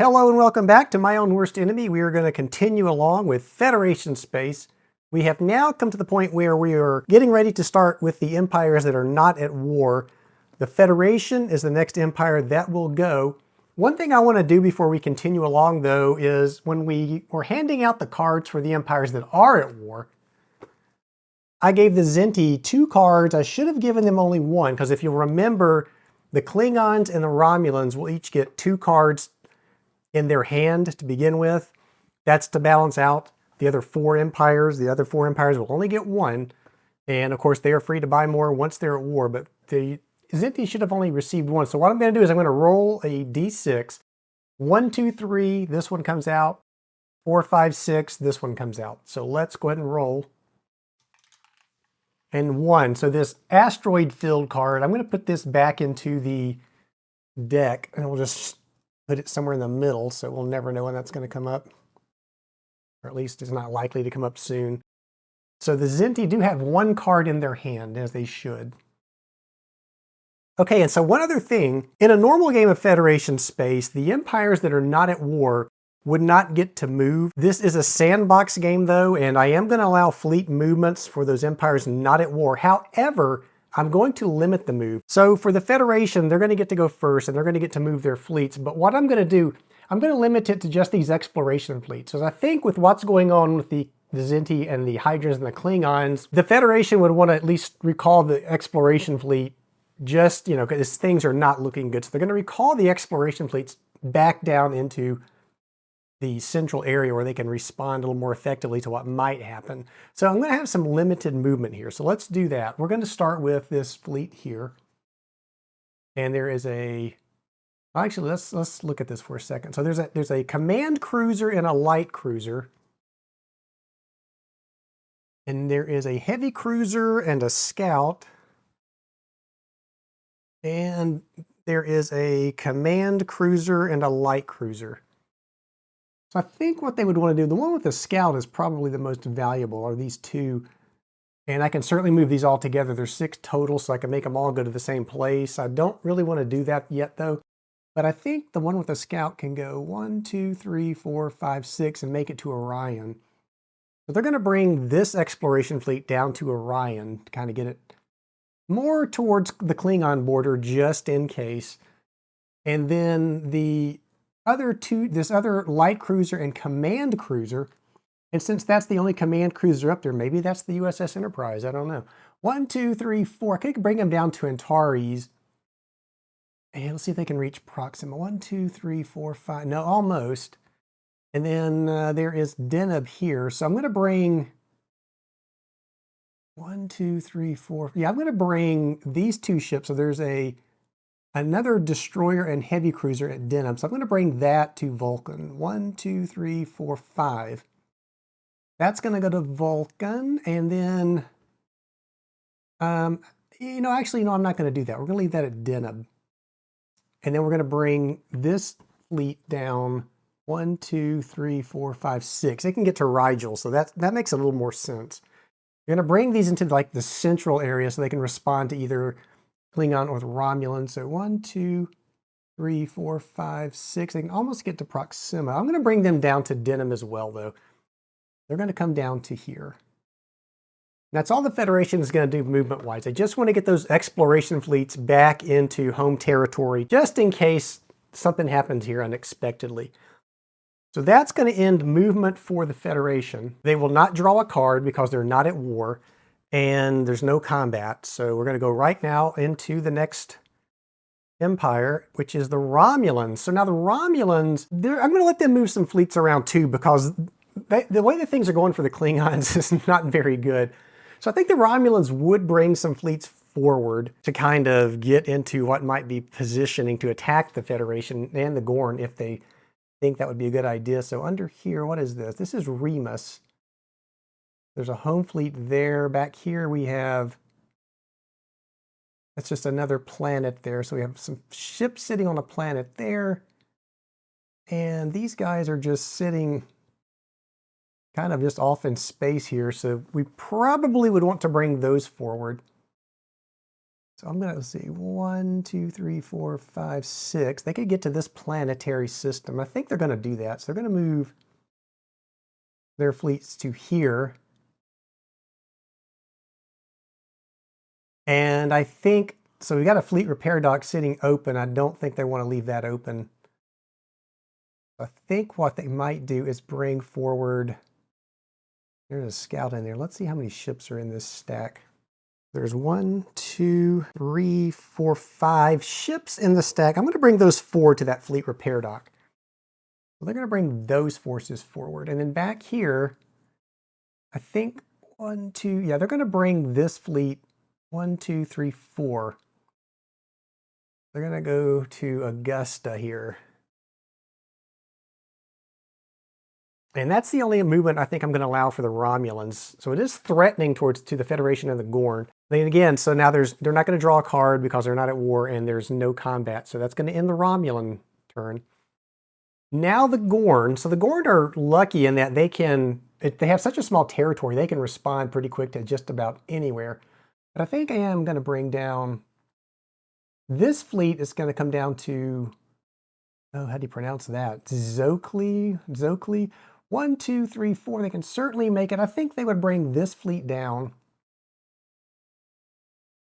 Hello and welcome back to My Own Worst Enemy. We are going to continue along with Federation Space. We have now come to the point where we are getting ready to start with the empires that are not at war. The Federation is the next empire that will go. One thing I want to do before we continue along, though, is when we were handing out the cards for the empires that are at war, I gave the Zinti 2 cards. I should have given them only 1, because if you'll remember, the Klingons and the Romulans will each get 2 cards in their hand to begin with. That's to balance out the other 4 empires. The other 4 empires will only get 1. And of course, they are free to buy more once they're at war, but the Zinti should have only received 1. So what I'm going to do is I'm going to roll a d6. 1, 2, 3, this one comes out. 4, 5, 6, this one comes out. So let's go ahead and roll. And 1. So this asteroid field card, I'm going to put this back into the deck, and we'll just put it somewhere in the middle, so we'll never know when that's going to come up. Or at least it's not likely to come up soon. So the Zinti do have 1 card in their hand, as they should. Okay, and so one other thing. In a normal game of Federation Space, the empires that are not at war would not get to move. This is a sandbox game, though, and I am going to allow fleet movements for those empires not at war. However, I'm going to limit the move. So for the Federation, they're going to get to go first, and they're going to get to move their fleets. But what I'm going to do, I'm going to limit it to just these exploration fleets. So I think with what's going on with the Zinti and the Hydras and the Klingons, the Federation would want to at least recall the exploration fleet just, because things are not looking good. So they're going to recall the exploration fleets back down into the central area where they can respond a little more effectively to what might happen. So I'm going to have some limited movement here. So let's do that. We're going to start with this fleet here. And there is actually, let's look at this for a second. So there's a command cruiser and a light cruiser. And there is a heavy cruiser and a scout. And there is a command cruiser and a light cruiser. So I think what they would want to do, the one with the scout is probably the most valuable, are these 2. And I can certainly move these all together. There's 6 total, so I can make them all go to the same place. I don't really want to do that yet, though. But I think the one with the scout can go 1, 2, 3, 4, 5, 6 and make it to Orion. So they're going to bring this exploration fleet down to Orion to kind of get it more towards the Klingon border, just in case. And then the other 2, this other light cruiser and command cruiser, and since that's the only command cruiser up there, maybe that's the USS Enterprise, I don't know. 1, 2, 3, 4, I could bring them down to Antares, and let's see if they can reach Proxima. 1, 2, 3, 4, 5, no, almost. And then there is Deneb here, so I'm going to bring 1, 2, 3, 4, yeah, I'm going to bring these 2 ships, so there's another destroyer and heavy cruiser at Deneb. So I'm going to bring that to Vulcan. 1, 2, 3, 4, 5. That's going to go to Vulcan. And then, actually, no, I'm not going to do that. We're going to leave that at Deneb. And then we're going to bring this fleet down. 1, 2, 3, 4, 5, 6. It can get to Rigel, so that makes a little more sense. You're going to bring these into like the central area so they can respond to either Klingon or the Romulan. So 1, 2, 3, 4, 5, 6. They can almost get to Proxima. I'm going to bring them down to Deneb as well, though. They're going to come down to here. That's all the Federation is going to do movement-wise. They just want to get those exploration fleets back into home territory, just in case something happens here unexpectedly. So that's going to end movement for the Federation. They will not draw a card because they're not at war. And there's no combat. So we're going to go right now into the next empire, which is the Romulans. So now the Romulans, I'm going to let them move some fleets around too, because the way that things are going for the Klingons is not very good. So I think the Romulans would bring some fleets forward to kind of get into what might be positioning to attack the Federation and the Gorn if they think that would be a good idea. So under here, what is this? This is Remus. There's a home fleet there. Back here we have, that's just another planet there. So we have some ships sitting on a planet there. And these guys are just sitting kind of just off in space here. So we probably would want to bring those forward. So I'm going to see 1, 2, 3, 4, 5, 6. They could get to this planetary system. I think they're going to do that. So they're going to move their fleets to here. And I think, so we got a fleet repair dock sitting open. I don't think they want to leave that open. I think what they might do is bring forward, there's a scout in there. Let's see how many ships are in this stack. There's 1, 2, 3, 4, 5 ships in the stack. I'm going to bring those 4 to that fleet repair dock. So they're going to bring those forces forward. And then back here, I think 1, 2, yeah, they're going to bring this fleet 1, 2, 3, 4. They're going to go to Augusta here. And that's the only movement I think I'm going to allow for the Romulans. So it is threatening to the Federation and the Gorn. Then again, so now they're not going to draw a card because they're not at war and there's no combat. So that's going to end the Romulan turn. Now the Gorn. So the Gorn are lucky in that they have such a small territory, they can respond pretty quick to just about anywhere. But I think I am going to bring down, this fleet is going to come down to, oh, how do you pronounce that? Zokli? 1, 2, 3, 4. They can certainly make it. I think they would bring this fleet down.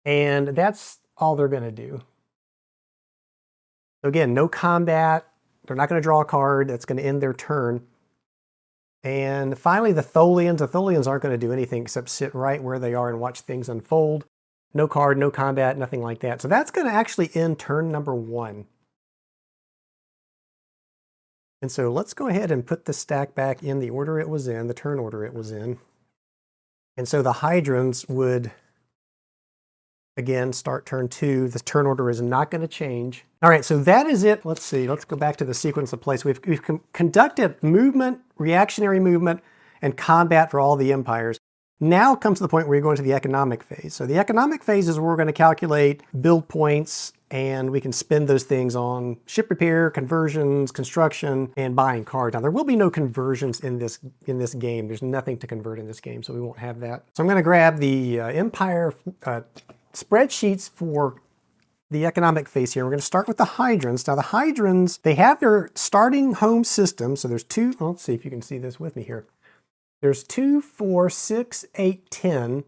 And that's all they're going to do. So again, no combat. They're not going to draw a card. That's going to end their turn. And finally, the Tholians. The Tholians aren't going to do anything except sit right where they are and watch things unfold. No card, no combat, nothing like that. So that's going to actually end turn number 1. And so let's go ahead and put the stack back in the order it was in, the turn order it was in. And so the Hydrons would, again, start turn 2. The turn order is not going to change. All right, so that is it. Let's see. Let's go back to the sequence of play. So we've conducted movement, reactionary movement, and combat for all the empires. Now comes the point where you go into the economic phase. So the economic phase is where we're going to calculate build points, and we can spend those things on ship repair, conversions, construction, and buying cards. Now there will be no conversions in this game. There's nothing to convert in this game, so we won't have that. So I'm going to grab the empire spreadsheets for the economic phase here. We're going to start with the Hydrons. Now the Hydrons, they have their starting home system. So there's 2, let's see if you can see this with me here. There's 2, 4, 6, 8, 10.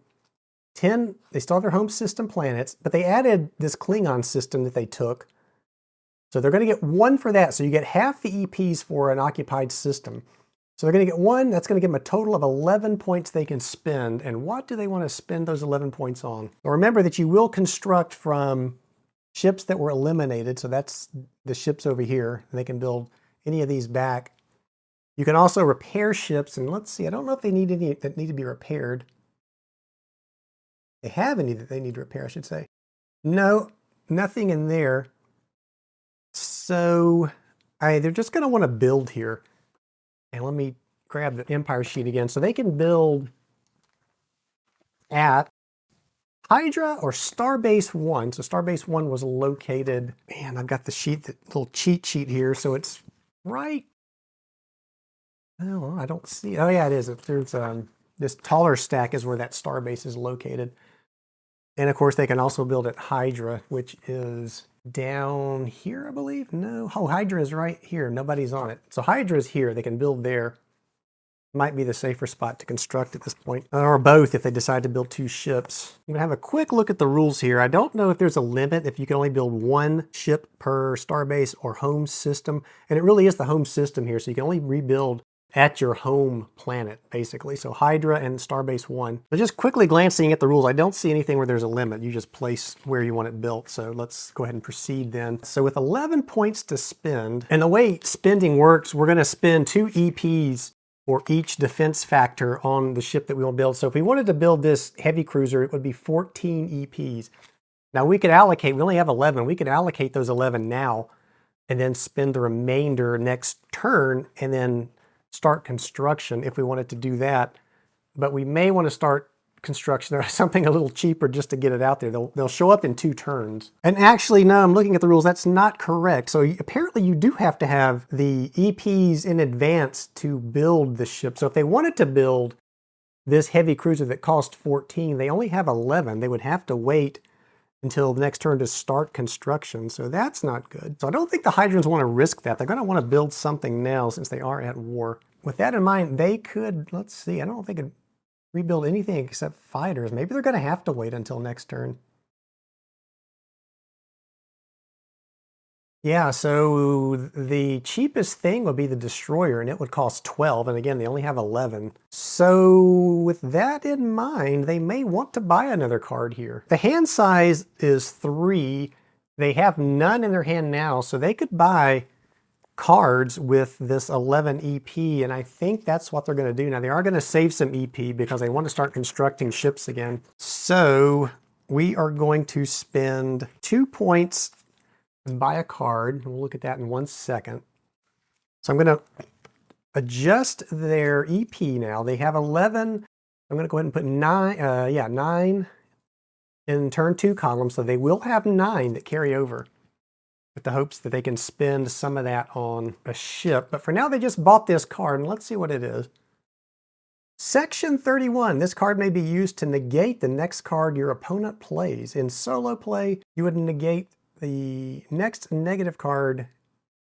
10, they still have their home system planets, but they added this Klingon system that they took. So they're going to get 1 for that. So you get half the EPs for an occupied system. So they're going to get 1. That's going to give them a total of 11 points they can spend. And what do they want to spend those 11 points on? Well, remember that you will construct from ships that were eliminated. So that's the ships over here. And they can build any of these back. You can also repair ships. And let's see, I don't know if they need any that need to be repaired. They have any that they need to repair, I should say. No, nothing in there. So they're just going to want to build here. And let me grab the Empire sheet again. So they can build at Hydra or Starbase 1. So Starbase 1 was located, man, I've got the sheet, the little cheat sheet here. So it's right, oh, I don't see, oh yeah, it is. There's this taller stack is where that Starbase is located. And of course they can also build at Hydra, which is down here, I believe. No, oh, Hydra is right here. Nobody's on it. So Hydra is here. They can build there. Might be the safer spot to construct at this point, or both if they decide to build 2 ships. I'm gonna have a quick look at the rules here. I don't know if there's a limit if you can only build 1 ship per starbase or home system, and it really is the home system here, so you can only rebuild at your home planet, basically. So Hydra and Starbase 1. But just quickly glancing at the rules, I don't see anything where there's a limit. You just place where you want it built. So let's go ahead and proceed then. So with 11 points to spend, and the way spending works, we're gonna spend 2 EPs for each defense factor on the ship that we will build. So if we wanted to build this heavy cruiser, it would be 14 EPs. Now we could allocate, we only have 11, we could allocate those 11 now and then spend the remainder next turn and then start construction if we wanted to do that. But we may want to start construction or something a little cheaper just to get it out there. They'll show up in 2 turns. And actually, no, I'm looking at the rules, that's not correct. So apparently you do have to have the EPs in advance to build the ship. So if they wanted to build this heavy cruiser that cost 14, they only have 11. They would have to wait until the next turn to start construction. So that's not good. So I don't think the Hydrians want to risk that. They're going to want to build something now since they are at war. With that in mind, they could, let's see, I don't think they could rebuild anything except fighters. Maybe they're going to have to wait until next turn. Yeah, so the cheapest thing would be the Destroyer, and it would cost 12, and again, they only have 11. So with that in mind, they may want to buy another card here. The hand size is 3. They have none in their hand now, so they could buy cards with this 11 EP, and I think that's what they're going to do. Now, they are going to save some EP because they want to start constructing ships again. So we are going to spend 2 points and buy a card. We'll look at that in 1 second. So I'm going to adjust their EP now. They have 11. I'm going to go ahead and put 9 in turn 2 column, so they will have 9 that carry over, with the hopes that they can spend some of that on a ship. But for now, they just bought this card, and let's see what it is. Section 31. This card may be used to negate the next card your opponent plays. In solo play, you would negate the next negative card,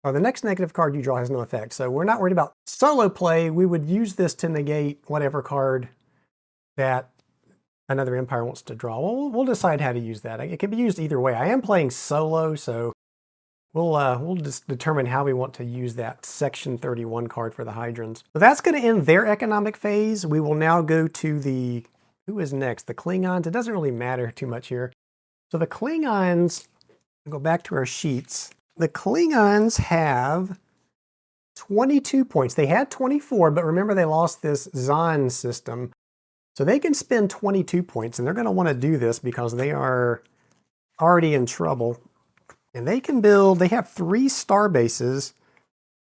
or the next negative card you draw has no effect. So we're not worried about solo play. We would use this to negate whatever card that another empire wants to draw. Well, we'll decide how to use that. It can be used either way. I am playing solo, so we'll just determine how we want to use that Section 31 card for the Hydrians. So that's going to end their economic phase. We will now go to the, who is next? The Klingons. It doesn't really matter too much here. So the Klingons, go back to our sheets. The Klingons have 22 points. They had 24, but remember they lost this Zahn system. So they can spend 22 points, and they're going to want to do this because they are already in trouble. And they can build, they have 3 star bases.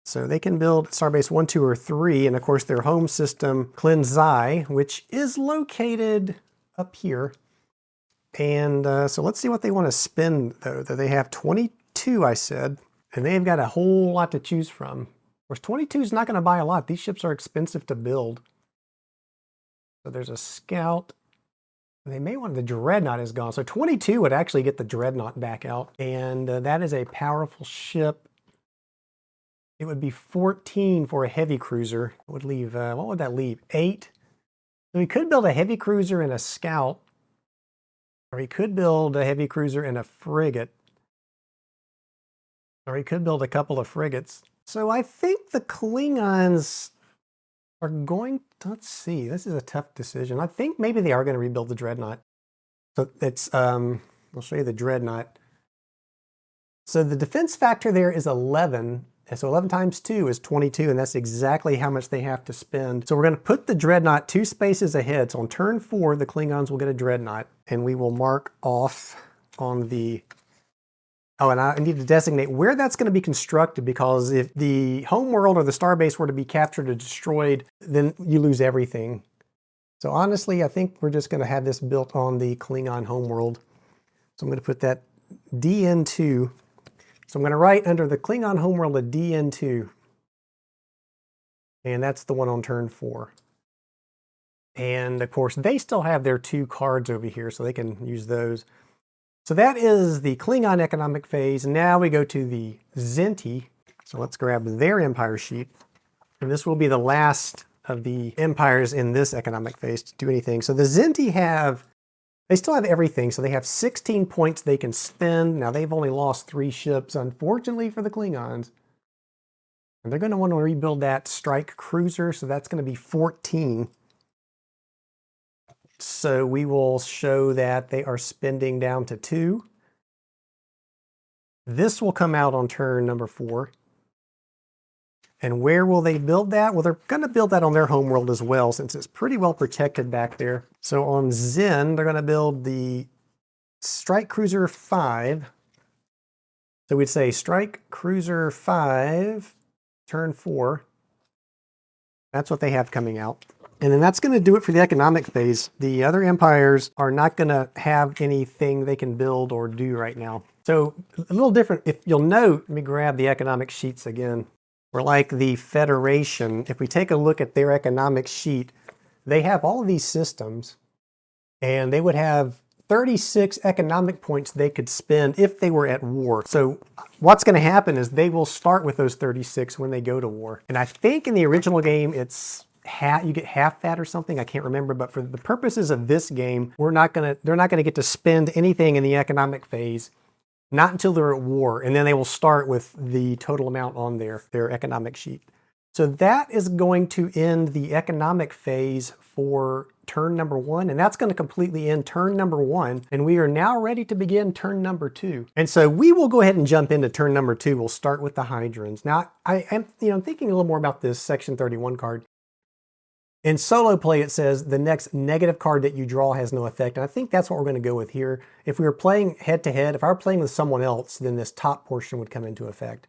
So they can build starbase 1, 2, or 3. And of course their home system, Klin Zai, which is located up here. And so let's see what they want to spend, though. They have 22, I said, and they've got a whole lot to choose from. Of course, 22 is not going to buy a lot. These ships are expensive to build. So there's a scout. They may want the Dreadnought is gone. So 22 would actually get the Dreadnought back out. And that is a powerful ship. It would be 14 for a heavy cruiser. It would leave, what would that leave? 8. So we could build a heavy cruiser and a scout. Or he could build a heavy cruiser and a frigate. Or he could build a couple of frigates. So I think the Klingons are going, let's see, this is a tough decision. I think maybe they are going to rebuild the Dreadnought. So it's, I'll show you the Dreadnought. So the defense factor there is 11. And so 11 times 2 is 22, and that's exactly how much they have to spend. So we're going to put the Dreadnought 2 spaces ahead. So on turn 4, the Klingons will get a Dreadnought, and we will mark off on the, oh, and I need to designate where that's going to be constructed, because if the homeworld or the starbase were to be captured or destroyed, then you lose everything. So honestly, I think we're just going to have this built on the Klingon homeworld. So I'm going to put that DN2. So I'm going to write under the Klingon homeworld a DN2. And that's the one on turn 4. And of course, they still have their 2 cards over here, so they can use those. So that is the Klingon economic phase. Now we go to the Zinti. So let's grab their empire sheet. And this will be the last of the empires in this economic phase to do anything. So the Zinti have, they still have everything. So they have 16 points they can spend. Now they've only lost 3 ships, unfortunately for the Klingons. And they're going to want to rebuild that strike cruiser. So that's going to be 14. So we will show that they are spending down to 2. This will come out on turn number 4. And where will they build that? Well, they're going to build that on their homeworld as well, since it's pretty well protected back there. So on Zin, they're going to build the Strike Cruiser 5. So we'd say Strike Cruiser 5, turn 4. That's what they have coming out. And then that's going to do it for the economic phase. The other empires are not going to have anything they can build or do right now. So a little different. If you'll note, let me grab the economic sheets again. We're like the Federation. If we take a look at their economic sheet, they have all of these systems, and they would have 36 economic points they could spend if they were at war. So what's going to happen is they will start with those 36 when they go to war. And I think in the original game, it's you get half that or something. I can't remember, but for the purposes of this game, they're not going to get to spend anything in the economic phase, not until they're at war. And then they will start with the total amount on their economic sheet. So that is going to end the economic phase for turn number 1, and that's going to completely end turn number 1, and we are now ready to begin turn number 2. And so we will go ahead and jump into turn number 2. We'll start with the Hydrons. Now, I'm thinking a little more about this section 31 card. In solo play, it says the next negative card that you draw has no effect, and I think that's what we're going to go with here. If we were playing head-to-head, if I were playing with someone else, then this top portion would come into effect.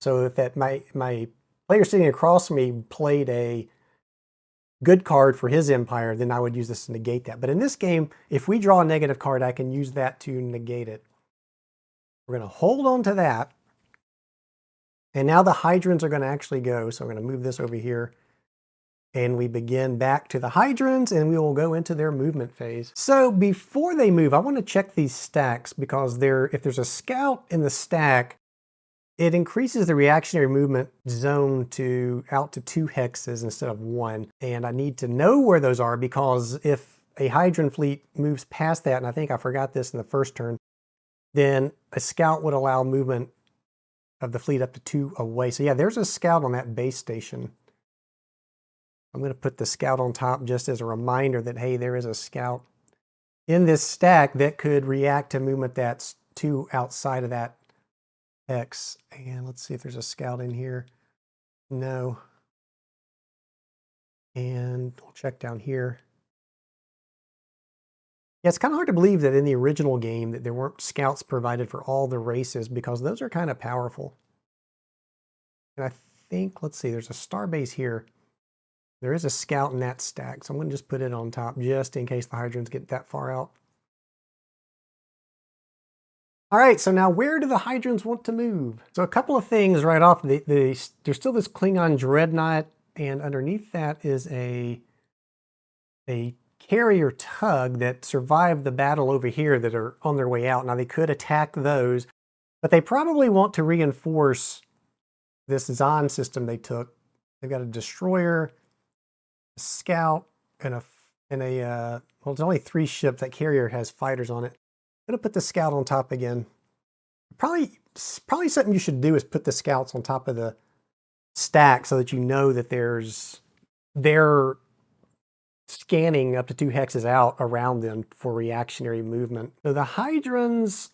So if my player sitting across from me played a good card for his empire, then I would use this to negate that. But in this game, if we draw a negative card, I can use that to negate it. We're going to hold on to that. And now the Hydrons are going to actually go. So I'm going to move this over here. And we begin back to the Hydrons, and we will go into their movement phase. So before they move, I want to check these stacks, because if there's a scout in the stack, it increases the reactionary movement zone out to 2 hexes instead of 1. And I need to know where those are, because if a Hydron fleet moves past that, and I think I forgot this in the first turn, then a scout would allow movement of the fleet up to 2 away. So yeah, there's a scout on that base station. I'm going to put the scout on top just as a reminder that, hey, there is a scout in this stack that could react to movement that's 2 outside of that hex. And let's see if there's a scout in here. No. And we'll check down here. Yeah, it's kind of hard to believe that in the original game that there weren't scouts provided for all the races, because those are kind of powerful. And I think, let's see, there's a star base here. There is a scout in that stack, so I'm going to just put it on top just in case the Hydrons get that far out. All right, so now where do the Hydrons want to move? So a couple of things right off. There's still this Klingon Dreadnought, and underneath that is a carrier tug that survived the battle over here that are on their way out. Now they could attack those, but they probably want to reinforce this Zahn system they took. They've got a destroyer, a scout, and well, it's only 3 ships. That carrier has fighters on it. I'm going to put the scout on top again. Probably something you should do is put the scouts on top of the stack so that you know that they're scanning up to 2 hexes out around them for reactionary movement. So the Hydrons,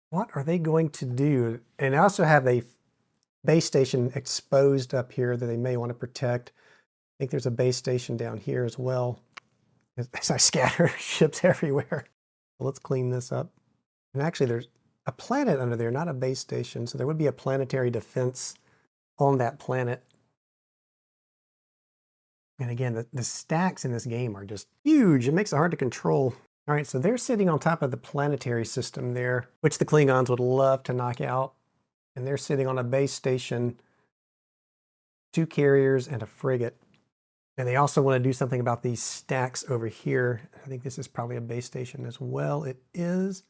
what are they going to do? And I also have a base station exposed up here that they may want to protect. I think there's a base station down here as well, as I scatter ships everywhere. Let's clean this up. And actually there's a planet under there, not a base station. So there would be a planetary defense on that planet. And again, the stacks in this game are just huge. It makes it hard to control. All right, so they're sitting on top of the planetary system there, which the Klingons would love to knock out. And they're sitting on a base station, 2 carriers and a frigate. And they also want to do something about these stacks over here. I think this is probably a base station as well. It is.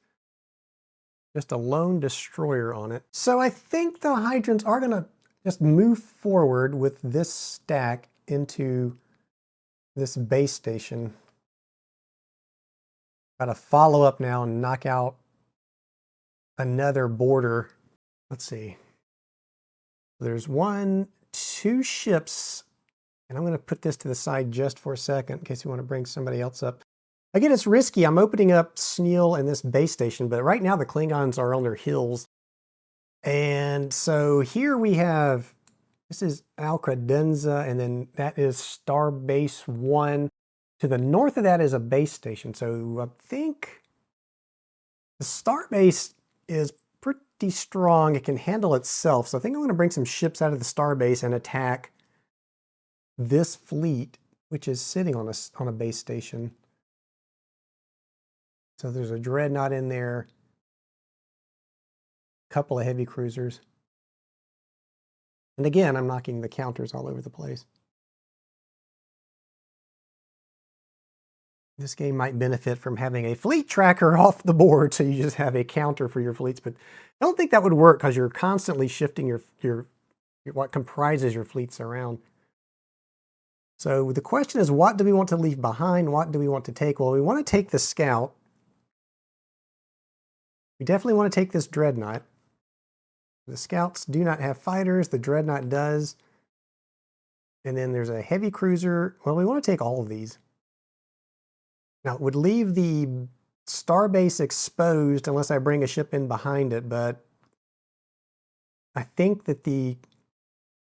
Just a lone destroyer on it. So I think the Hydrons are going to just move forward with this stack into this base station. Got to follow up now and knock out another border. Let's see. There's 2 ships. And I'm going to put this to the side just for a second in case you want to bring somebody else up. Again, it's risky. I'm opening up Sneal and this base station, but right now the Klingons are on their hills. And so here we have, this is Al Credenza, and then that is Star Base 1. To the north of that is a base station. So I think the Star Base is pretty strong. It can handle itself. So I think I'm going to bring some ships out of the Star Base and attack this fleet, which is sitting on a base station. So there's a Dreadnought in there, a couple of heavy cruisers. And again, I'm knocking the counters all over the place. This game might benefit from having a fleet tracker off the board, so you just have a counter for your fleets, but I don't think that would work because you're constantly shifting your what comprises your fleets around. So the question is, what do we want to leave behind? What do we want to take? Well, we want to take the scout. We definitely want to take this dreadnought. The scouts do not have fighters. The dreadnought does. And then there's a heavy cruiser. Well, we want to take all of these. Now, it would leave the starbase exposed unless I bring a ship in behind it, but I think that the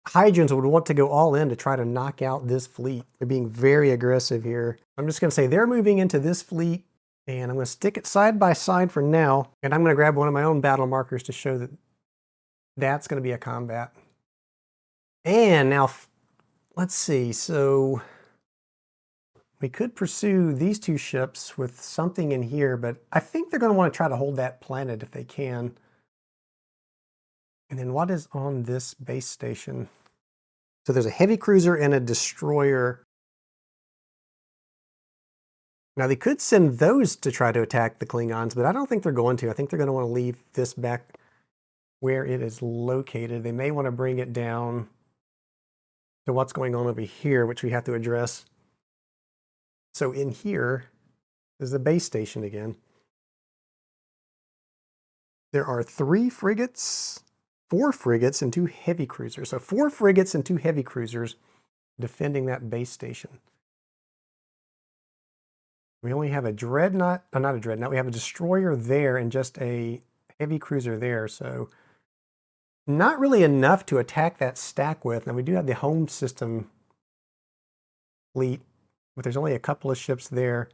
Hydrians would want to go all in to try to knock out this fleet. They're being very aggressive here. I'm just going to say they're moving into this fleet, and I'm going to stick it side by side for now, and I'm going to grab one of my own battle markers to show that that's going to be a combat. And now, let's see, so we could pursue these two ships with something in here, but I think they're going to want to try to hold that planet if they can. And then what is on this base station? So there's a heavy cruiser and a destroyer. Now they could send those to try to attack the Klingons, but I don't think they're going to. I think they're going to want to leave this back where it is located. They may want to bring it down to what's going on over here, which we have to address. So in here is the base station again. There are 3 frigates, 4 frigates, and 2 heavy cruisers. So 4 frigates and 2 heavy cruisers defending that base station. We only have a dreadnought, not a dreadnought, we have a destroyer there and just a heavy cruiser there. So not really enough to attack that stack with. Now we do have the home system fleet, but there's only a couple of ships there.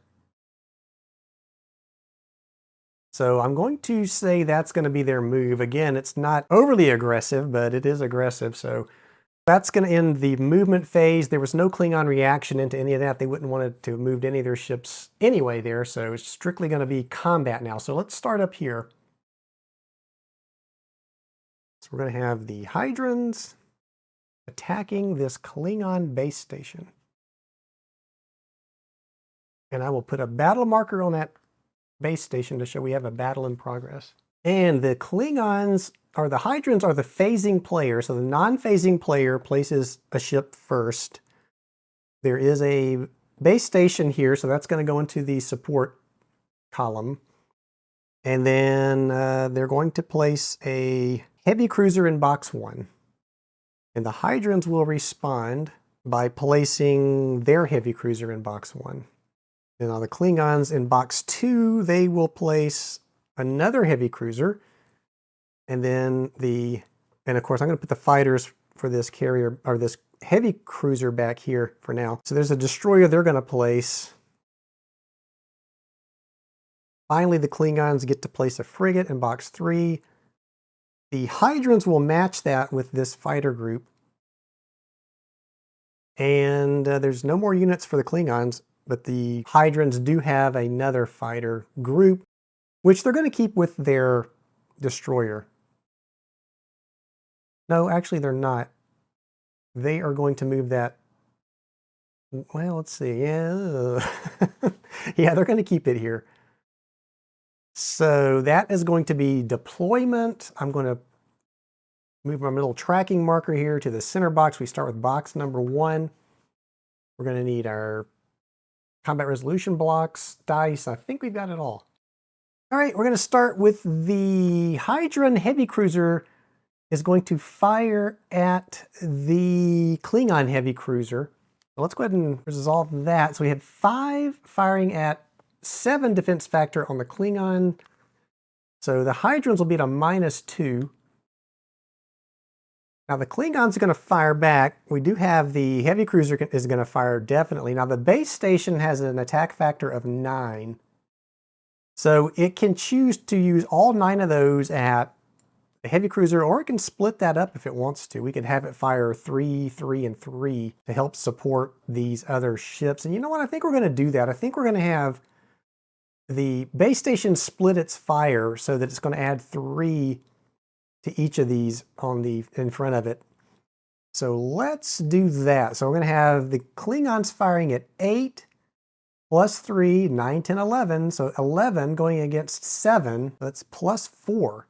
So I'm going to say that's going to be their move. Again, it's not overly aggressive, but it is aggressive. So that's going to end the movement phase. There was no Klingon reaction into any of that. They wouldn't want to move any of their ships anyway there. So it's strictly going to be combat now. So let's start up here. So we're going to have the Hydrians attacking this Klingon base station. And I will put a battle marker on that base station to show we have a battle in progress. And the Klingons, or the Hydrians, are the phasing player. So the non-phasing player places a ship first. There is a base station here, so that's going to go into the support column. And then they're going to place a heavy cruiser in box 1. And the Hydrians will respond by placing their heavy cruiser in box 1. And now the Klingons in box 2, they will place another heavy cruiser. And then and of course I'm going to put the fighters for this carrier, or this heavy cruiser back here for now. So there's a destroyer they're going to place. Finally, the Klingons get to place a frigate in box 3. The Hydrians will match that with this fighter group. And there's no more units for the Klingons, but the Hydrians do have another fighter group, which they're going to keep with their destroyer. No, actually they're not. They are going to move that. Well, let's see. Yeah, yeah, they're going to keep it here. So that is going to be deployment. I'm going to move my little tracking marker here to the center box. We start with box number 1. We're going to need our combat resolution blocks, dice. I think we've got it all. All right, we're going to start with the Hydrian heavy cruiser is going to fire at the Klingon heavy cruiser. So let's go ahead and resolve that. So we have 5 firing at 7 defense factor on the Klingon. So the Hydrians will be at a -2. Now the Klingons are going to fire back. We do have the heavy cruiser is going to fire definitely. Now the base station has an attack factor of 9. So it can choose to use all 9 of those at the heavy cruiser, or it can split that up if it wants to. We could have it fire 3, 3, and 3 to help support these other ships. And you know what? I think we're going to do that. I think we're going to have the base station split its fire so that it's going to add 3 to each of these in front of it. So let's do that. So we're going to have the Klingons firing at 8 plus 3, 9, 10, 11. So 11 going against 7, that's plus 4.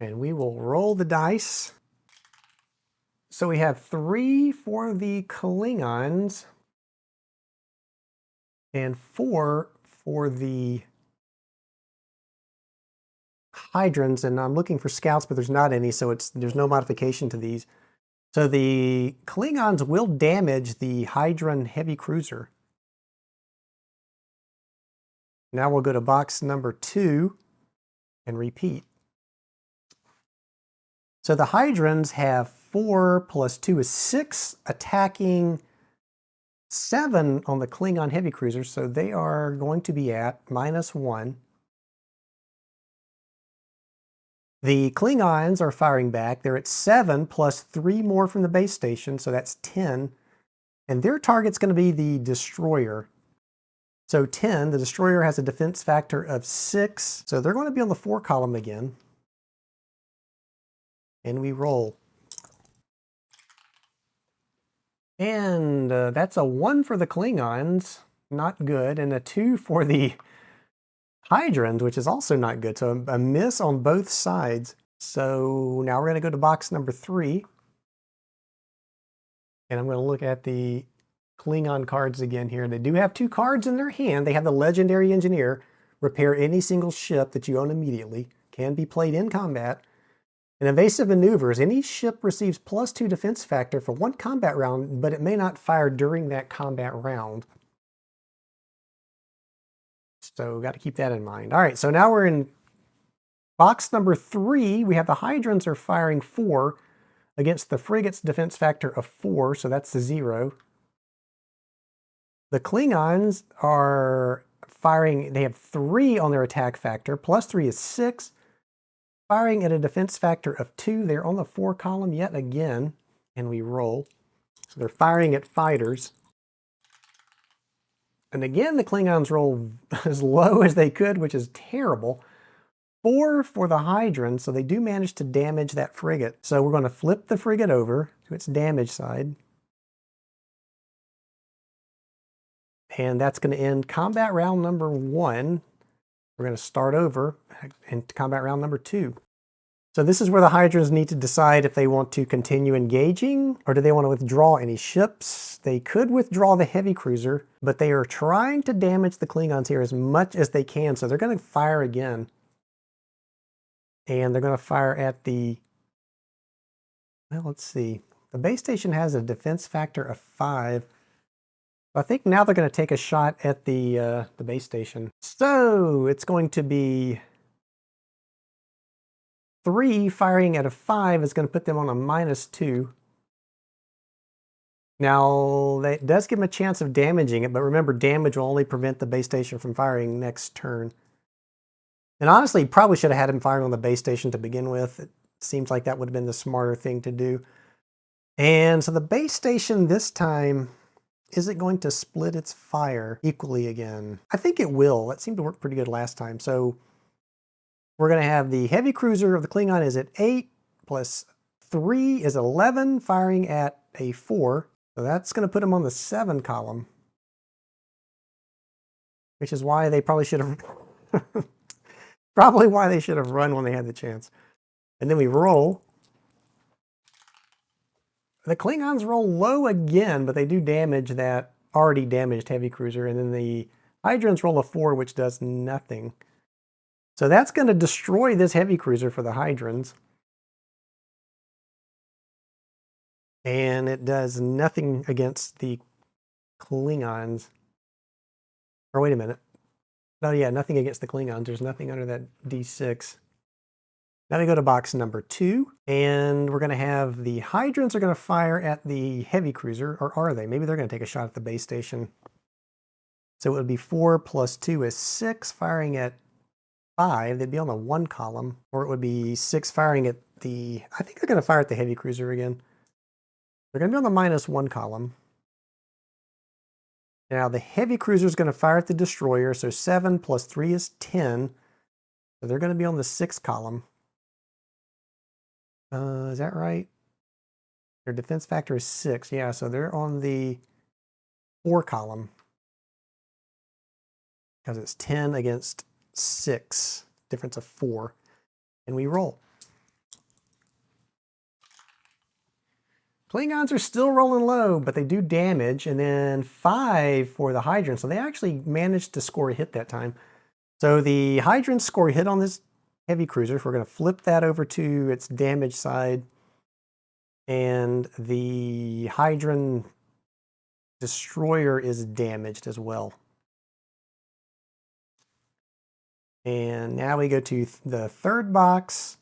And we will roll the dice. So we have 3 for the Klingons and 4 for the Hydrons. And I'm looking for scouts, but there's not any, so there's no modification to these. So the Klingons will damage the Hydron heavy cruiser. Now we'll go to box number 2 and repeat. So the Hydrons have 4 plus 2 is 6, attacking 7 on the Klingon heavy cruiser. So they are going to be at -1. The Klingons are firing back. They're at 7 plus 3 more from the base station, so that's 10. And their target's going to be the destroyer. So 10, the destroyer has a defense factor of 6. So they're going to be on the 4 column again. And we roll. And that's a 1 for the Klingons, not good, and a 2 for the Hydrons, which is also not good. So a miss on both sides. So now we're going to go to box number 3. And I'm going to look at the Klingon cards again here. They do have 2 cards in their hand. They have the Legendary Engineer, repair any single ship that you own immediately, can be played in combat. In evasive maneuvers, any ship receives plus 2 defense factor for 1 combat round, but it may not fire during that combat round. So got to keep that in mind. All right, so now we're in box number 3. We have the Hydrons are firing 4 against the frigate's defense factor of 4, so that's the 0. The Klingons are firing, they have 3 on their attack factor, plus 3 is 6. Firing at a defense factor of 2, they're on the 4 column yet again, and we roll. So they're firing at fighters. And again, the Klingons roll as low as they could, which is terrible. 4 for the Hydron, so they do manage to damage that frigate. So we're going to flip the frigate over to its damage side. And that's going to end combat round number 1. We're going to start over in combat round number 2. So this is where the Hydrons need to decide if they want to continue engaging or do they want to withdraw any ships. They could withdraw the heavy cruiser, but they are trying to damage the Klingons here as much as they can. So they're going to fire again. And they're going to fire at the, well, let's see. The base station has a defense factor of 5. I think now they're going to take a shot at the base station. So it's going to be 3 firing at a 5 is going to put them on a -2. Now, that does give them a chance of damaging it, but remember, damage will only prevent the base station from firing next turn. And honestly, probably should have had him firing on the base station to begin with. It seems like that would have been the smarter thing to do. And so the base station this time, is it going to split its fire equally again? I think it will. That seemed to work pretty good last time. So we're going to have the heavy cruiser of the Klingon is at 8, plus 3 is 11, firing at a 4. So that's going to put them on the 7 column. Which is why they probably should have... probably why they should have run when they had the chance. And then we roll. The Klingons roll low again, but they do damage that already damaged heavy cruiser. And then the Hydrons roll a 4, which does nothing. So that's going to destroy this heavy cruiser for the Hydrons. And it does nothing against the Klingons. Or wait a minute. Oh yeah, nothing against the Klingons. There's nothing under that D6. Now we go to box number 2, and we're going to have the Hydrons are going to fire at the heavy cruiser, or are they? Maybe they're going to take a shot at the base station. So it would be 4 plus 2 is 6, firing at 5. They'd be on the 1 column, or it would be 6 firing at the, I think they're going to fire at the heavy cruiser again. They're going to be on the -1 column. Now the heavy cruiser is going to fire at the destroyer, so 7 plus 3 is 10. So they're going to be on the 6 column. Is that right? Their defense factor is 6. Yeah, so they're on the 4 column because it's 10 against 6, difference of 4, and we roll. Klingons are still rolling low, but they do damage, and then 5 for the Hydran, so they actually managed to score a hit that time. So the Hydrans score a hit on this heavy cruiser. We're going to flip that over to its damage side, and the Hydran destroyer is damaged as well. And now we go to the third box.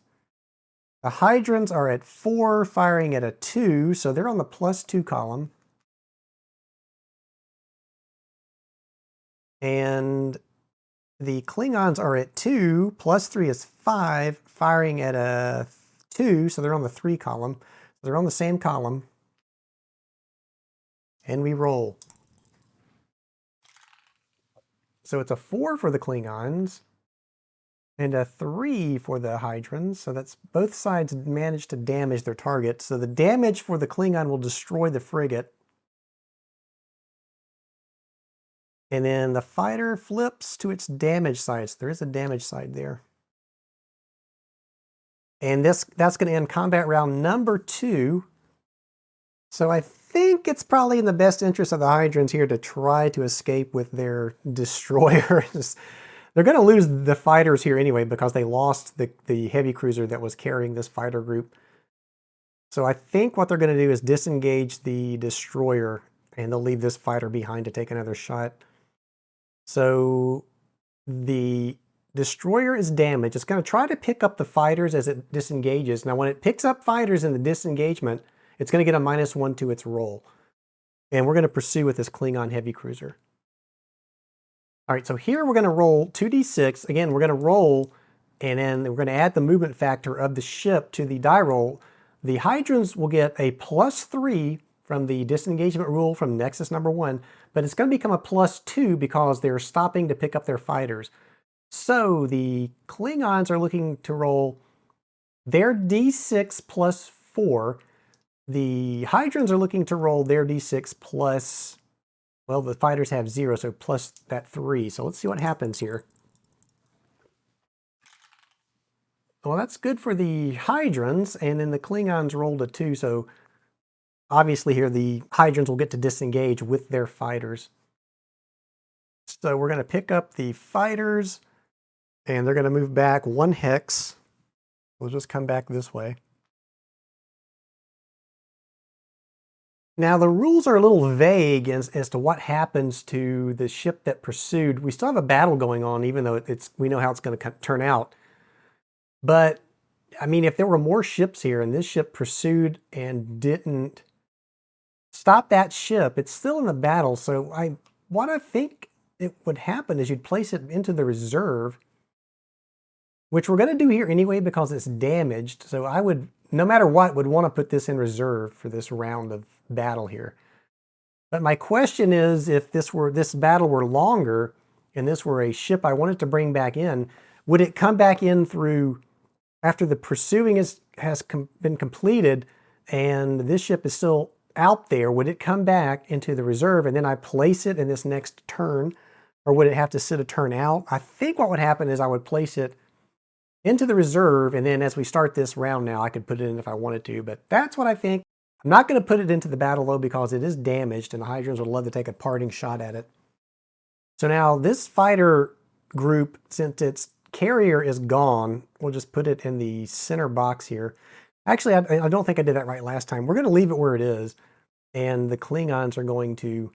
The Hydrans are at 4, firing at a 2, so they're on the +2 column. And the Klingons are at 2, +3 is 5, firing at a 2, so they're on the 3 column. So they're on the same column. And we roll. So it's a 4 for the Klingons and a 3 for the Hydrans. So that's both sides managed to damage their target. So the damage for the Klingon will destroy the frigate. And then the fighter flips to its damage side. So there is a damage side there. And that's going to end combat round number 2. So I think it's probably in the best interest of the Hydrans here to try to escape with their destroyers. They're going to lose the fighters here anyway because they lost the heavy cruiser that was carrying this fighter group. So I think what they're going to do is disengage the destroyer, and they'll leave this fighter behind to take another shot. So the destroyer is damaged. It's going to try to pick up the fighters as it disengages. Now when it picks up fighters in the disengagement, it's going to get a -1 to its roll. And we're going to pursue with this Klingon heavy cruiser. All right, so here we're going to roll 2d6. Again, we're going to roll, and then we're going to add the movement factor of the ship to the die roll. The Hydrans will get a +3 from the disengagement rule from Nexus number 1, but it's going to become a +2 because they're stopping to pick up their fighters. So the Klingons are looking to roll their d6 +4. The Hydrans are looking to roll their d6 plus, well, the fighters have 0, so plus that 3. So let's see what happens here. Well, that's good for the Hydrans, and then the Klingons rolled a 2, so obviously here the Hydrans will get to disengage with their fighters. So we're going to pick up the fighters, and they're going to move back 1 hex. We'll just come back this way. Now the rules are a little vague as to what happens to the ship that pursued. We still have a battle going on, even though we know how it's going to turn out. But I mean, if there were more ships here and this ship pursued and didn't stop that ship, it's still in the battle. So what I think it would happen is you'd place it into the reserve, which we're going to do here anyway because it's damaged. So I would, no matter what, would want to put this in reserve for this round of battle here. But my question is, if this battle were longer and this were a ship I wanted to bring back in, would it come back in through after the pursuing has been completed and this ship is still out there? Would it come back into the reserve and then I place it in this next turn, or would it have to sit a turn out? I think what would happen is I would place it into the reserve, and then as we start this round now, I could put it in if I wanted to, but that's what I think. I'm not going to put it into the battle though because it is damaged and the Hydrans would love to take a parting shot at it. So now this fighter group, since its carrier is gone, we'll just put it in the center box here. Actually, I don't think I did that right last time. We're going to leave it where it is, and the Klingons are going to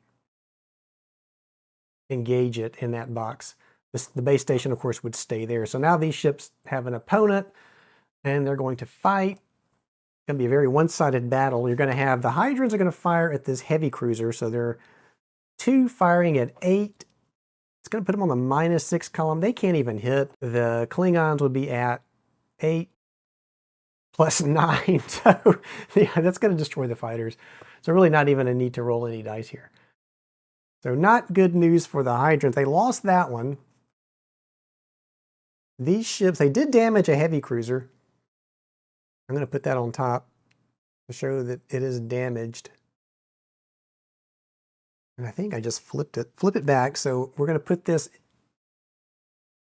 engage it in that box. The base station, of course, would stay there. So now these ships have an opponent, and they're going to fight. It's going to be a very one-sided battle. You're going to have the Hydrans are going to fire at this heavy cruiser, so they're 2 firing at 8. It's going to put them on the -6 column. They can't even hit. The Klingons would be at 8 plus 9. So yeah, that's going to destroy the fighters. So really not even a need to roll any dice here. So not good news for the Hydrans. They lost that one. These ships, they did damage a heavy cruiser. I'm going to put that on top to show that it is damaged. And I think I just flip it back. So we're going to put this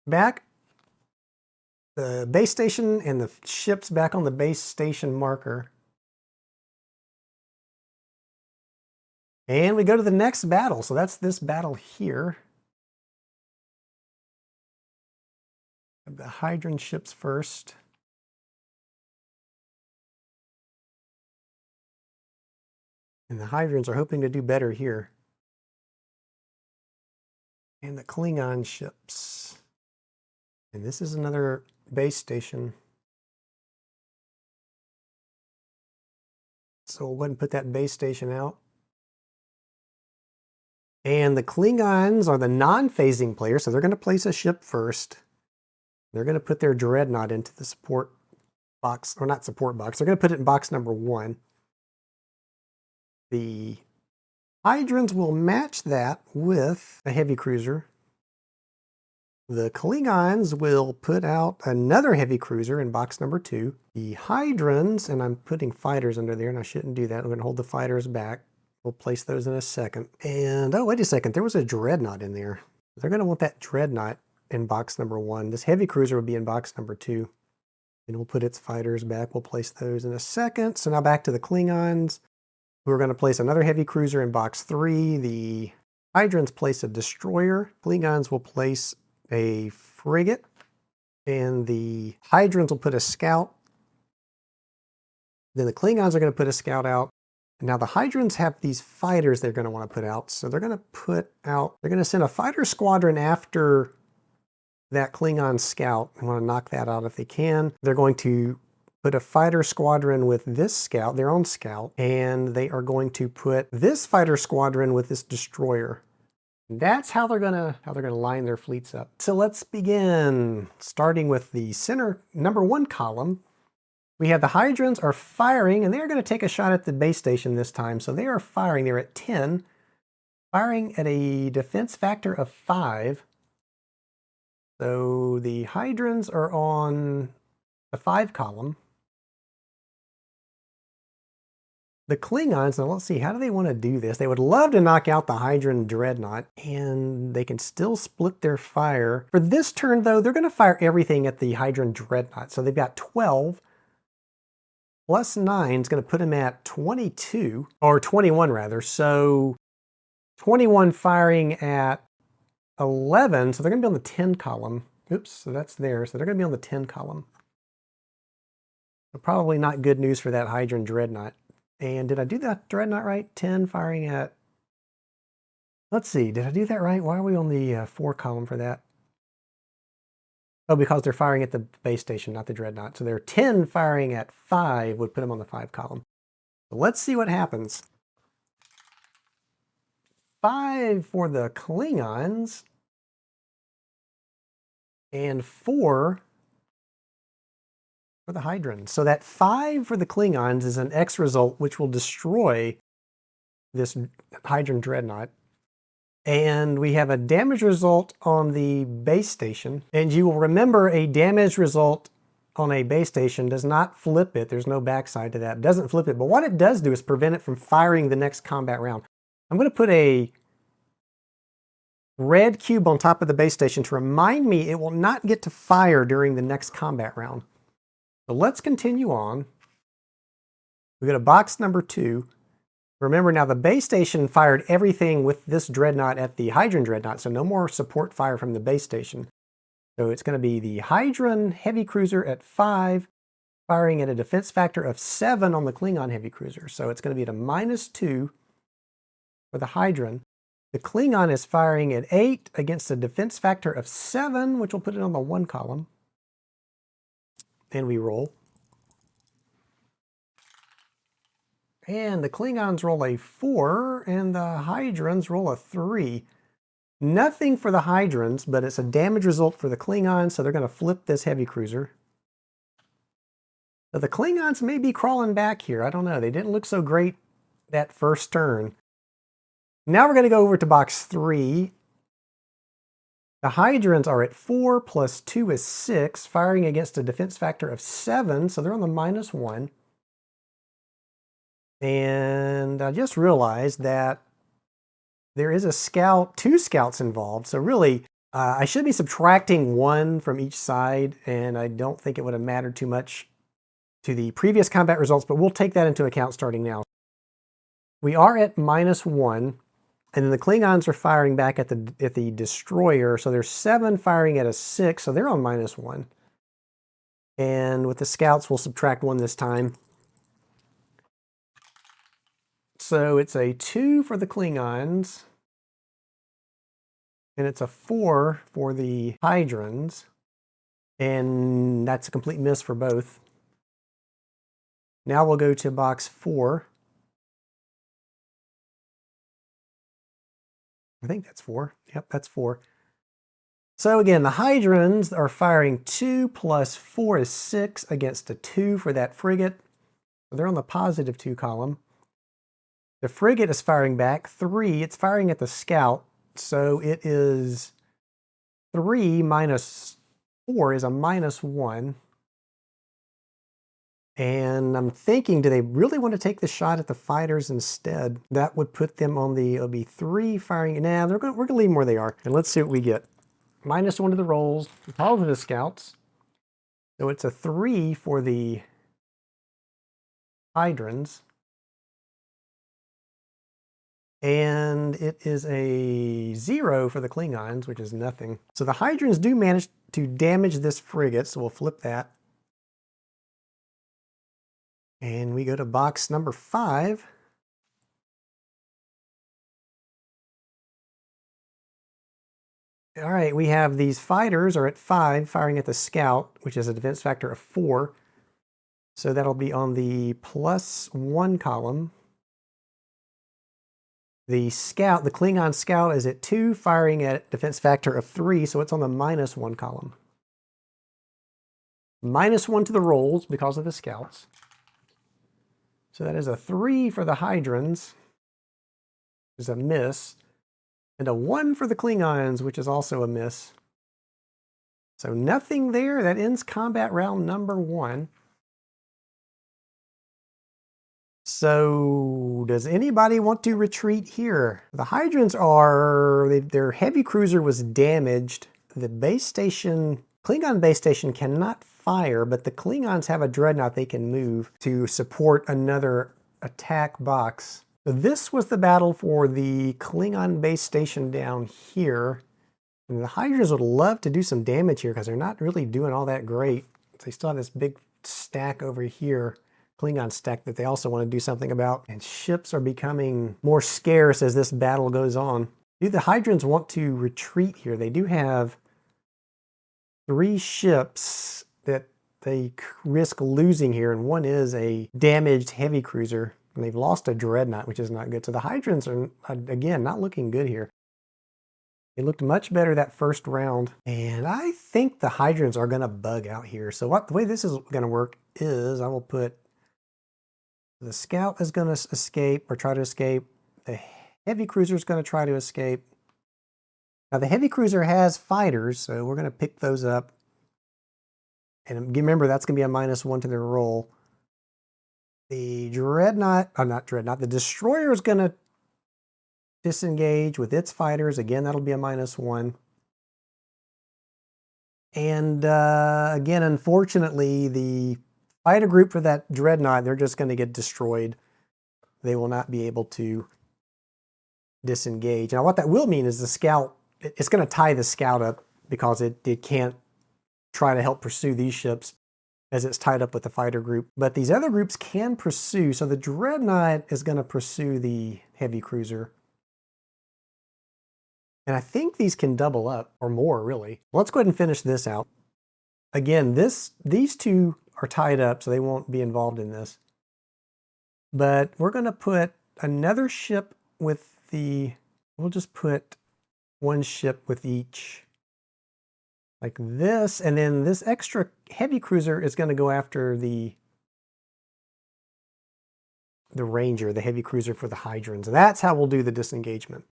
back, the base station and the ships back on the base station marker. And we go to the next battle. So that's this battle here. The Hydran ships first. And the Hydrans are hoping to do better here. And the Klingon ships. And this is another base station. So we'll go ahead and put that base station out. And the Klingons are the non-phasing players, so they're going to place a ship first. They're going to put their dreadnought into the support box, or not support box. They're going to put it in box number 1. The Hydrans will match that with a heavy cruiser. The Klingons will put out another heavy cruiser in box number 2. The Hydrans, and I'm putting fighters under there, and I shouldn't do that. I'm going to hold the fighters back. We'll place those in a second. And, oh, wait a second. There was a dreadnought in there. They're going to want that dreadnought in box number 1. This heavy cruiser will be in box number 2. And we'll put its fighters back. We'll place those in a second. So now back to the Klingons. We're going to place another heavy cruiser in box 3. The Hydrans place a destroyer. Klingons will place a frigate. And the Hydrans will put a scout. Then the Klingons are going to put a scout out. Now the Hydrans have these fighters they're going to want to put out. So they're going to send a fighter squadron after that Klingon scout. They want to knock that out if they can. They're going to put a fighter squadron with this scout, their own scout, and they are going to put this fighter squadron with this destroyer. That's how they're gonna line their fleets up. So let's begin, starting with the center number 1 column. We have the Hydrans are firing, and they're going to take a shot at the base station this time. So they are firing. They're at 10, firing at a defense factor of 5. So the Hydrans are on the 5 column. The Klingons, now let's see, how do they want to do this? They would love to knock out the Hydran dreadnought, and they can still split their fire. For this turn, though, they're going to fire everything at the Hydran dreadnought. So they've got 12. Plus 9 is going to put them at 22, or 21 rather. So 21 firing at 11, so they're going to be on the 10 column. Oops, so that's there. So they're going to be on the 10 column. So probably not good news for that Hydran dreadnought. And did I do that dreadnought right? 10 firing at, let's see, did I do that right? Why are we on the 4 column for that? Oh, because they're firing at the base station, not the dreadnought. So they're 10 firing at 5 would put them on the 5 column. So let's see what happens. 5 for the Klingons. And 4 for the Hydrans. So that 5 for the Klingons is an X result, which will destroy this Hydran dreadnought. And we have a damage result on the base station. And you will remember a damage result on a base station does not flip it. There's no backside to that. It doesn't flip it. But what it does do is prevent it from firing the next combat round. I'm going to put a red cube on top of the base station to remind me it will not get to fire during the next combat round. So let's continue on. We go to box number 2. Remember now the base station fired everything with this dreadnought at the Hydran dreadnought, so no more support fire from the base station. So it's going to be the Hydran heavy cruiser at 5, firing at a defense factor of 7 on the Klingon heavy cruiser. So it's going to be at a -2 for the Hydran. The Klingon is firing at 8 against a defense factor of 7, which will put it on the 1 column. And we roll. And the Klingons roll a 4, and the Hydrans roll a 3. Nothing for the Hydrans, but it's a damage result for the Klingons, so they're going to flip this heavy cruiser. So the Klingons may be crawling back here. I don't know. They didn't look so great that first turn. Now we're going to go over to box 3. The Hydrans are at 4 plus 2 is 6, firing against a defense factor of 7, so they're on the -1. And I just realized that There is a scout, 2 scouts involved. So really, I should be subtracting 1 from each side, and I don't think it would have mattered too much to the previous combat results, but we'll take that into account starting now. We are at -1, and then the Klingons are firing back at the destroyer, so there's 7 firing at a 6, so they're on -1. And with the scouts, we'll subtract 1 this time. So it's a 2 for the Klingons, and it's a 4 for the Hydrons, and that's a complete miss for both. Now we'll go to box 4. I think that's 4. Yep, that's 4. So again, the Hydrons are firing 2 plus 4 is 6 against a 2 for that frigate. So they're on the +2 column. The frigate is firing back 3. It's firing at the scout. So it is 3 minus 4 is a -1. And I'm thinking, do they really want to take the shot at the fighters instead? That would put them on the, it'll be 3 firing. Nah, we're going to leave them where they are. And let's see what we get. -1 to the rolls, all of the scouts. So it's a 3 for the Hydrons. And it is a 0 for the Klingons, which is nothing. So the Hydrons do manage to damage this frigate, so we'll flip that. And we go to box number 5. All right, we have these fighters are at 5, firing at the scout, which is a defense factor of 4. So that'll be on the +1 column. The scout, the Klingon scout, is at 2, firing at defense factor of 3, so it's on the -1 column. -1 to the rolls because of the scouts. So that is a 3 for the Hydrons, which is a miss, and a 1 for the Klingons, which is also a miss. So nothing there. That ends combat round number 1. So does anybody want to retreat here? The Hydrons are, their heavy cruiser was damaged. The base station, Klingon base station cannot fire, but the Klingons have a dreadnought they can move to support another attack box. So this was the battle for the Klingon base station down here. And the Hydrons would love to do some damage here because they're not really doing all that great. They still have this big stack over here, Klingon stack, that they also want to do something about. And ships are becoming more scarce as this battle goes on. Do the Hydrons want to retreat here? They do have 3 ships that they risk losing here, and one is a damaged heavy cruiser. And they've lost a dreadnought, which is not good. So the Hydrons are, again, not looking good here. They looked much better that first round. And I think the Hydrons are going to bug out here. So the way this is going to work is I will put the scout is going to escape or try to escape. The heavy cruiser is going to try to escape. Now the heavy cruiser has fighters, so we're going to pick those up. And remember, that's going to be a -1 to their roll. The dreadnought, not dreadnought, the destroyer is going to disengage with its fighters. Again, that'll be a -1. And again, unfortunately, the fighter group for that dreadnought, they're just going to get destroyed. They will not be able to disengage. Now what that will mean is the scout, it's going to tie the scout up because it can't try to help pursue these ships as it's tied up with the fighter group. But these other groups can pursue. So the dreadnought is going to pursue the heavy cruiser. And I think these can double up or more, really. Let's go ahead and finish this out. Again, these 2 are tied up, so they won't be involved in this. But we're going to put another ship with we'll just put 1 ship with each, like this. And then this extra heavy cruiser is going to go after the Ranger, the heavy cruiser for the Hydrons. And that's how we'll do the disengagement.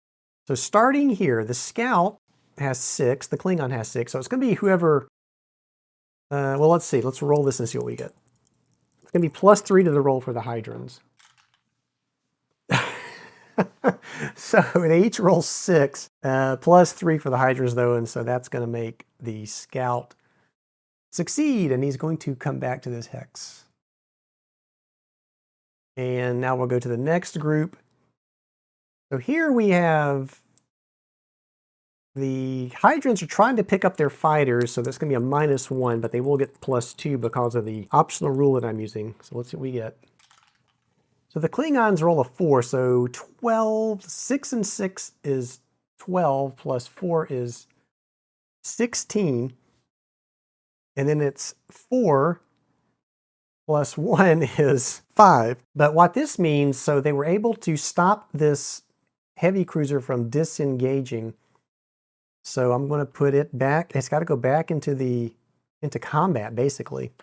So starting here, the scout has 6, the Klingon has 6. So it's going to be whoever, well, let's see. Let's roll this and see what we get. It's going to be +3 to the roll for the Hydrons. So they each roll 6, plus 3 for the Hydras though, and so that's going to make the Scout succeed, and he's going to come back to this hex. And now we'll go to the next group. So here we have the Hydrants are trying to pick up their fighters, so that's going to be a -1, but they will get +2 because of the optional rule that I'm using. So let's see what we get. So the Klingons roll a 4, so 12, 6 and 6 is 12, plus 4 is 16. And then it's 4 plus 1 is 5. But what this means, so they were able to stop this heavy cruiser from disengaging. So I'm going to put it back. It's got to go back into combat, basically.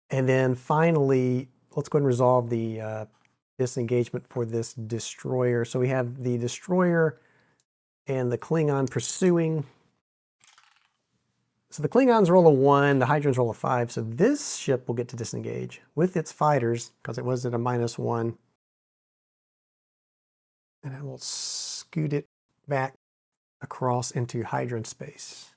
And then finally, let's go ahead and resolve the disengagement for this destroyer. So we have the destroyer and the Klingon pursuing. So the Klingons roll a 1, the Hydrants roll a 5. So this ship will get to disengage with its fighters because it was at a -1. And I will scoot it back across into Hydrant space.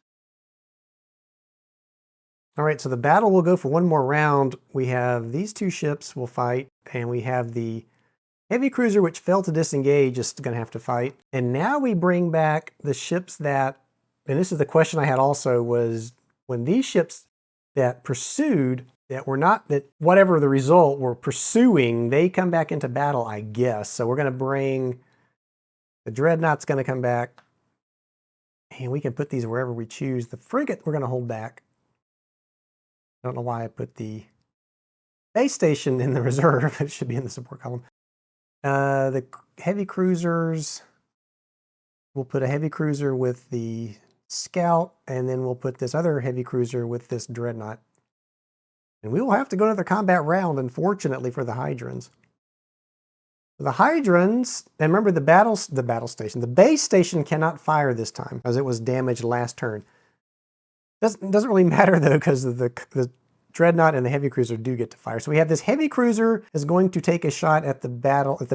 All right, so the battle will go for one more round. We have these two ships will fight, and we have the heavy cruiser, which failed to disengage, is going to have to fight. And now we bring back the ships that, and this is the question I had also, was when these ships that pursued, that were not, that whatever the result, were pursuing, they come back into battle, I guess. So we're going to bring, the Dreadnought's going to come back, and we can put these wherever we choose. The frigate we're going to hold back. I don't know why I put the base station in the reserve. It should be in the support column. The heavy cruisers, we'll put a heavy cruiser with the Scout, and then we'll put this other heavy cruiser with this Dreadnought. And we will have to go another combat round, unfortunately, for the Hydrants. The Hydrants, and remember the battle station, the base station cannot fire this time because it was damaged last turn. Doesn't really matter though, because the Dreadnought and the heavy cruiser do get to fire. So we have this heavy cruiser is going to take a shot at the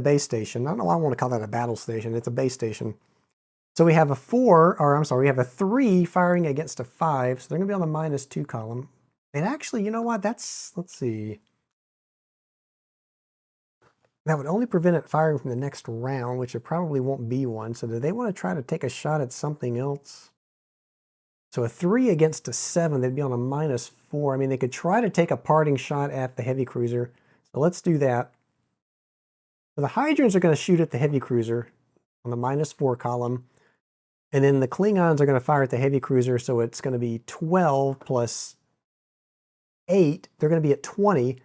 base station. I don't know why I want to call that a battle station. It's a base station. So we have a 4, or I'm sorry, we have a 3 firing against a 5. So they're going to be on the -2 column. And actually, you know what? Let's see. That would only prevent it firing from the next round, which it probably won't be one. So do they want to try to take a shot at something else? So a 3 against a 7, they'd be on a -4. I mean, they could try to take a parting shot at the heavy cruiser. So let's do that. So the Hydrants are going to shoot at the heavy cruiser on the -4 column. And then the Klingons are going to fire at the heavy cruiser. So it's going to be 12 plus 8. They're going to be at 20,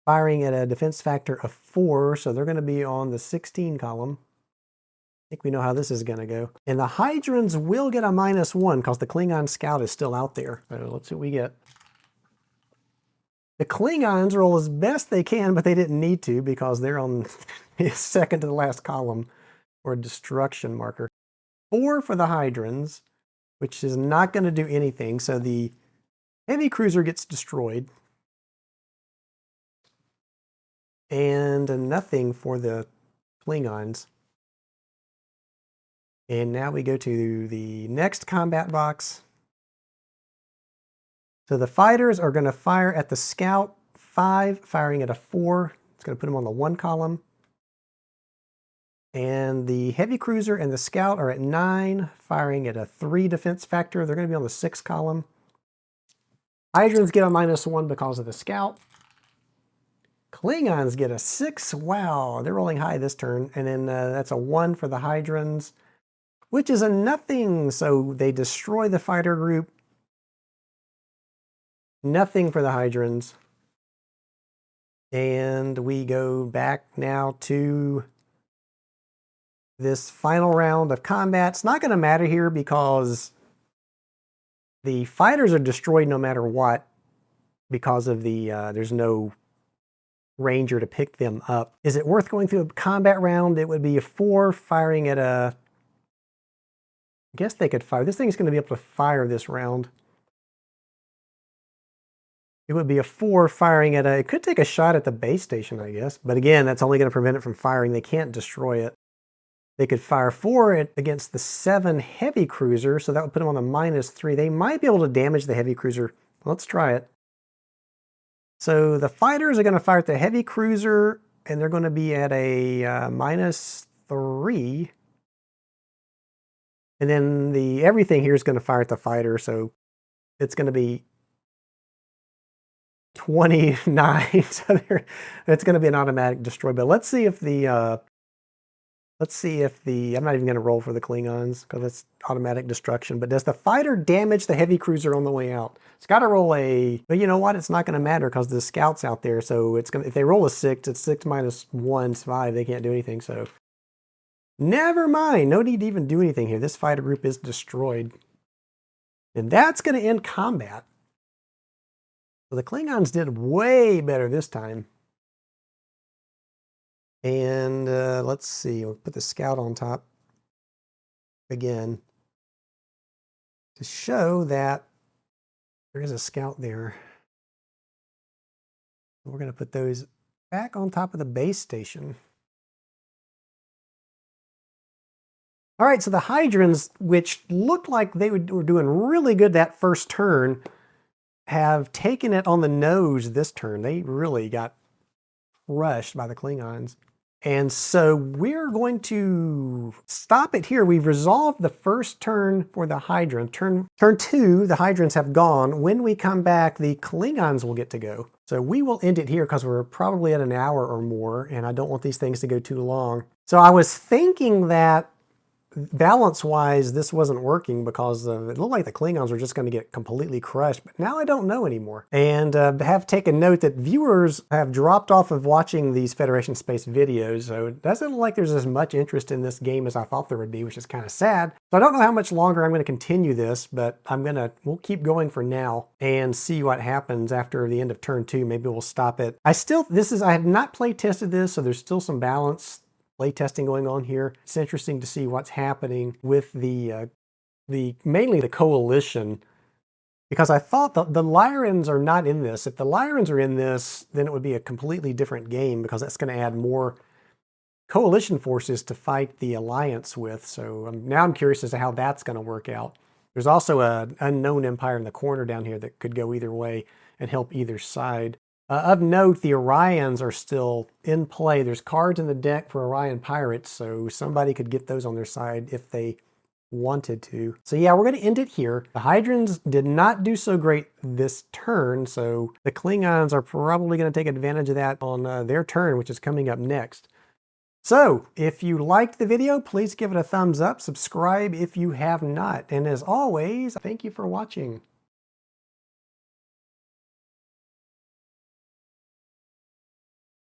firing at a defense factor of 4. So they're going to be on the 16 column. I think we know how this is going to go. And the Hydrants will get a -1 because the Klingon Scout is still out there. So let's see what we get. The Klingons roll as best they can, but they didn't need to because they're on the second to the last column for a destruction marker. 4 for the Hydrants, which is not going to do anything. So the heavy cruiser gets destroyed. And nothing for the Klingons. And now we go to the next combat box. So the fighters are going to fire at the Scout, 5, firing at a 4. It's going to put them on the 1 column. And the heavy cruiser and the Scout are at 9, firing at a 3 defense factor. They're going to be on the 6 column. Hydrants get a -1 because of the Scout. Klingons get a 6. Wow, they're rolling high this turn. And then that's a 1 for the Hydrants, which is a nothing. So they destroy the fighter group. Nothing for the Hydrants. And we go back now to this final round of combat. It's not going to matter here because the fighters are destroyed no matter what because of the, there's no ranger to pick them up. Is it worth going through a combat round? It would be a 4 firing at a, I guess they could fire. This thing's going to be able to fire this round. It would be a 4 firing at it could take a shot at the base station, I guess. But again, that's only going to prevent it from firing. They can't destroy it. They could fire 4 against the 7 heavy cruiser, so that would put them on the -3. They might be able to damage the heavy cruiser. Let's try it. So the fighters are going to fire at the heavy cruiser, and they're going to be at a -3. And then everything here is going to fire at the fighter, so it's going to be 29. So it's going to be an automatic destroy. But let's see if the I'm not even going to roll for the Klingons because it's automatic destruction. But does the fighter damage the heavy cruiser on the way out? It's got to roll but you know what? It's not going to matter because the scout's out there. So if they roll a 6, it's 6 minus 1 is 5. They can't do anything. So never mind. No need to even do anything here. This fighter group is destroyed. And that's going to end combat. So the Klingons did way better this time. And let's see, we'll put the scout on top again to show that there is a scout there. We're going to put those back on top of the base station. All right, so the Hydrons, which looked like they were doing really good that first turn, have taken it on the nose this turn. They really got crushed by the Klingons. And so we're going to stop it here. We've resolved the first turn for the Hydron. Turn 2, the Hydrons have gone. When we come back, the Klingons will get to go. So we will end it here because we're probably at an hour or more, and I don't want these things to go too long. So I was thinking that balance-wise, this wasn't working because it looked like the Klingons were just going to get completely crushed, but now I don't know anymore. And have taken note that viewers have dropped off of watching these Federation Space videos, so it doesn't look like there's as much interest in this game as I thought there would be, which is kind of sad. So I don't know how much longer I'm going to continue this, but we'll keep going for now and see what happens after the end of turn 2. Maybe we'll stop it. I have not play tested this, so there's still some balance play testing going on here. It's interesting to see what's happening with mainly the coalition, because I thought the Lyrans are not in this. If the Lyrans are in this, then it would be a completely different game because that's going to add more coalition forces to fight the Alliance with. So now I'm curious as to how that's going to work out. There's also an unknown empire in the corner down here that could go either way and help either side. Of note, the Orions are still in play. There's cards in the deck for Orion Pirates, so somebody could get those on their side if they wanted to. So yeah, we're going to end it here. The Hydrons did not do so great this turn, so the Klingons are probably going to take advantage of that on their turn, which is coming up next. So if you liked the video, please give it a thumbs up. Subscribe if you have not. And as always, thank you for watching.